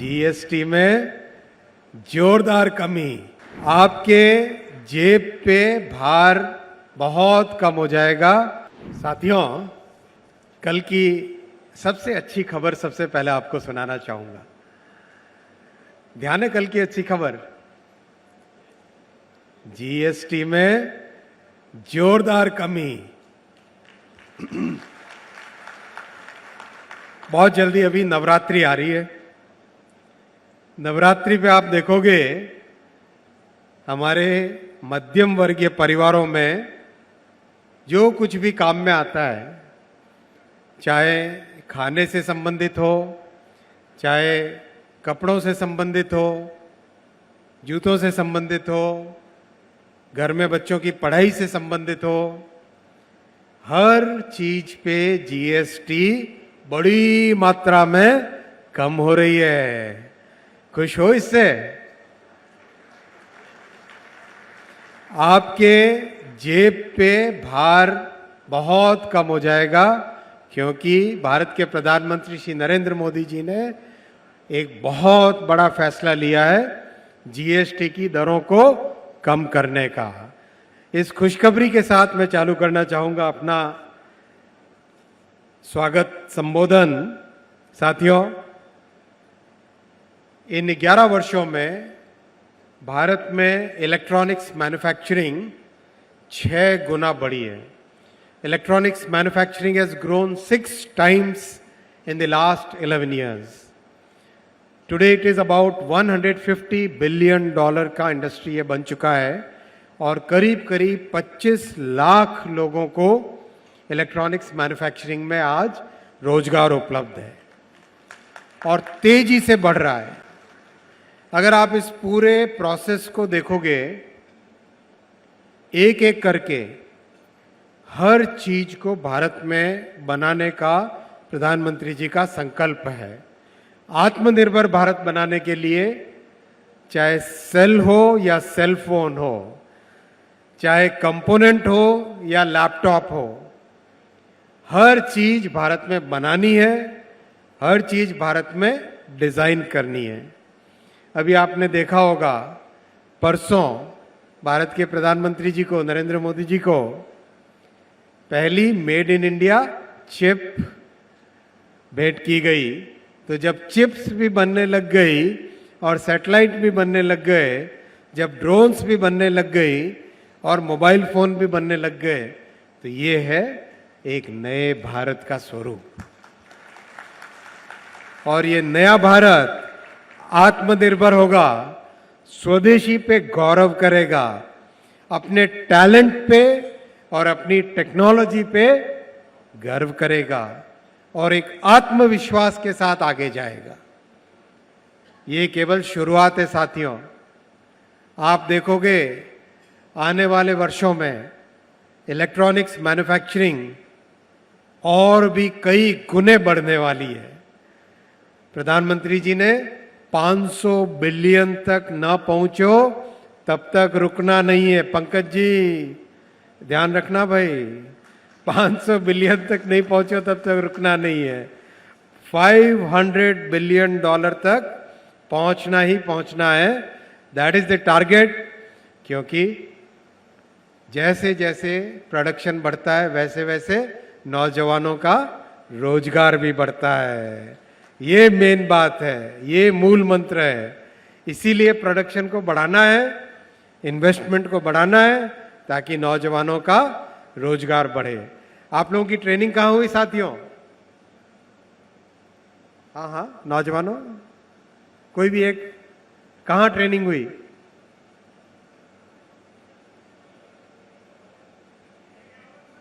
GST में जोरदार कमी, आपके जेब पे भार बहुत कम हो जाएगा। साथियों, कल की सबसे अच्छी खबर सबसे पहले आपको सुनाना चाहूंगा। ध्यान है, कल की अच्छी खबर, जीएसटी में जोरदार कमी। बहुत जल्दी अभी नवरात्रि आ रही है। नवरात्रि पे आप देखोगे हमारे मध्यम वर्गीय परिवारों में जो कुछ भी काम में आता है, चाहे खाने से संबंधित हो, चाहे कपड़ों से संबंधित हो, जूतों से संबंधित हो, घर में बच्चों की पढ़ाई से संबंधित हो, हर चीज पे जीएसटी बड़ी मात्रा में कम हो रही है। खुश हो इससे? आपके जेब पे भार बहुत कम हो जाएगा, क्योंकि भारत के प्रधानमंत्री श्री नरेंद्र मोदी जी ने एक बहुत बड़ा फैसला लिया है जीएसटी की दरों को कम करने का। इस खुशखबरी के साथ मैं चालू करना चाहूंगा अपना स्वागत संबोधन। साथियों, इन 11 वर्षों में भारत में इलेक्ट्रॉनिक्स मैन्युफैक्चरिंग 6 गुना बढ़ी है। Electronics manufacturing has grown 6 times in the last 11 years. Today it is about $150 billion का इंडस्ट्री ये बन चुका है और करीब करीब 25 लाख लोगों को इलेक्ट्रॉनिक्स मैन्युफैक्चरिंग में आज रोजगार उपलब्ध है और तेजी से बढ़ रहा है। अगर आप इस पूरे प्रोसेस को देखोगे, एक एक करके हर चीज को भारत में बनाने का प्रधानमंत्री जी का संकल्प है। आत्मनिर्भर भारत बनाने के लिए, चाहे सेल हो या सेल फोन हो, चाहे कंपोनेंट हो या लैपटॉप हो, हर चीज भारत में बनानी है, हर चीज भारत में डिजाइन करनी है। अभी आपने देखा होगा, परसों भारत के प्रधानमंत्री जी को, नरेंद्र मोदी जी को, पहली मेड इन इंडिया चिप भेंट की गई। तो जब चिप्स भी बनने लग गई और सैटेलाइट भी बनने लग गए, जब ड्रोन्स भी बनने लग गई और मोबाइल फोन भी बनने लग गए, तो ये है एक नए भारत का स्वरूप। और ये नया भारत आत्मनिर्भर होगा, स्वदेशी पे गौरव करेगा, अपने टैलेंट पे और अपनी टेक्नोलॉजी पे गर्व करेगा और एक आत्मविश्वास के साथ आगे जाएगा। ये केवल शुरुआत है साथियों। आप देखोगे आने वाले वर्षों में इलेक्ट्रॉनिक्स मैन्युफैक्चरिंग और भी कई गुने बढ़ने वाली है। प्रधानमंत्री जी ने 500 बिलियन तक न पहुंचो तब तक रुकना नहीं है। पंकज जी, ध्यान रखना भाई, 500 बिलियन तक नहीं पहुंचो तब तक रुकना नहीं है। $500 बिलियन तक पहुंचना ही पहुंचना है। That is the target. क्योंकि जैसे जैसे प्रोडक्शन बढ़ता है, वैसे वैसे नौजवानों का रोजगार भी बढ़ता है। ये मेन बात है, ये मूल मंत्र है। इसीलिए प्रोडक्शन को बढ़ाना है, इन्वेस्टमेंट को बढ़ाना है, ताकि नौजवानों का रोजगार बढ़े। आप लोगों की ट्रेनिंग कहाँ हुई साथियों? हाँ हाँ, नौजवानों, कोई भी एक, कहाँ ट्रेनिंग हुई?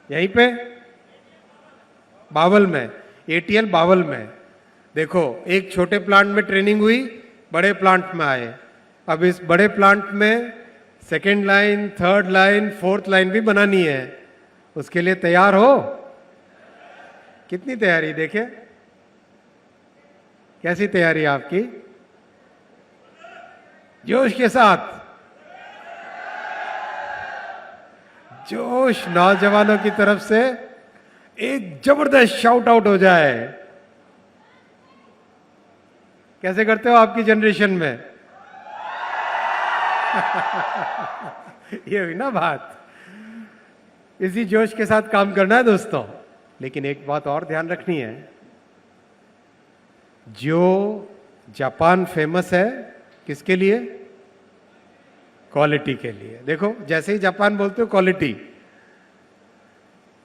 यहीं पे बावल में, एटीएल बावल में। देखो, एक छोटे प्लांट में ट्रेनिंग हुई, बड़े प्लांट में आए। अब इस बड़े प्लांट में second line, third line, fourth line भी बनानी है। उसके लिए तैयार हो? कितनी तैयारी देखे, कैसी तैयारी आपकी? जोश के साथ, जोश नौजवानों की तरफ से एक जबरदस्त शाउट आउट हो जाए। कैसे करते हो आपकी जनरेशन में? ये हुई ना बात। इसी जोश के साथ काम करना है दोस्तों। लेकिन एक बात और ध्यान रखनी है, जो जापान फेमस है किसके लिए? क्वालिटी के लिए। देखो जैसे ही जापान बोलते हो क्वालिटी,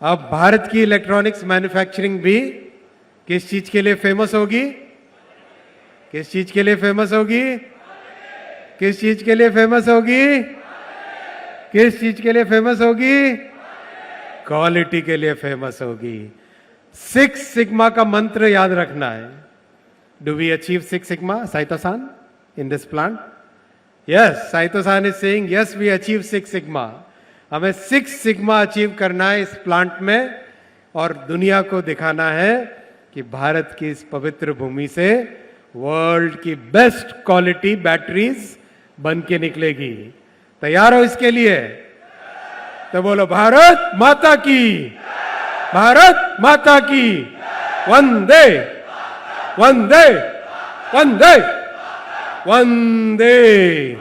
अब भारत की इलेक्ट्रॉनिक्स मैन्युफैक्चरिंग भी किस चीज के लिए फेमस होगी? किस चीज के लिए फेमस होगी? किस चीज के लिए फेमस होगी? किस चीज के लिए फेमस होगी? क्वालिटी के लिए फेमस होगी। 6 सिग्मा का मंत्र याद रखना है। Do we achieve 6 sigma, Saito san, in this plant? Yes, Saito san is saying yes we achieve 6 sigma. हमें 6 सिग्मा अचीव करना है इस प्लांट में, और दुनिया को दिखाना है कि भारत की इस पवित्र भूमि से वर्ल्ड की बेस्ट क्वालिटी बैटरीज बन के निकलेगी। तैयार हो इसके लिए? तो बोलो भारत माता की, भारत माता की, वंदे वंदे वंदे वंदे।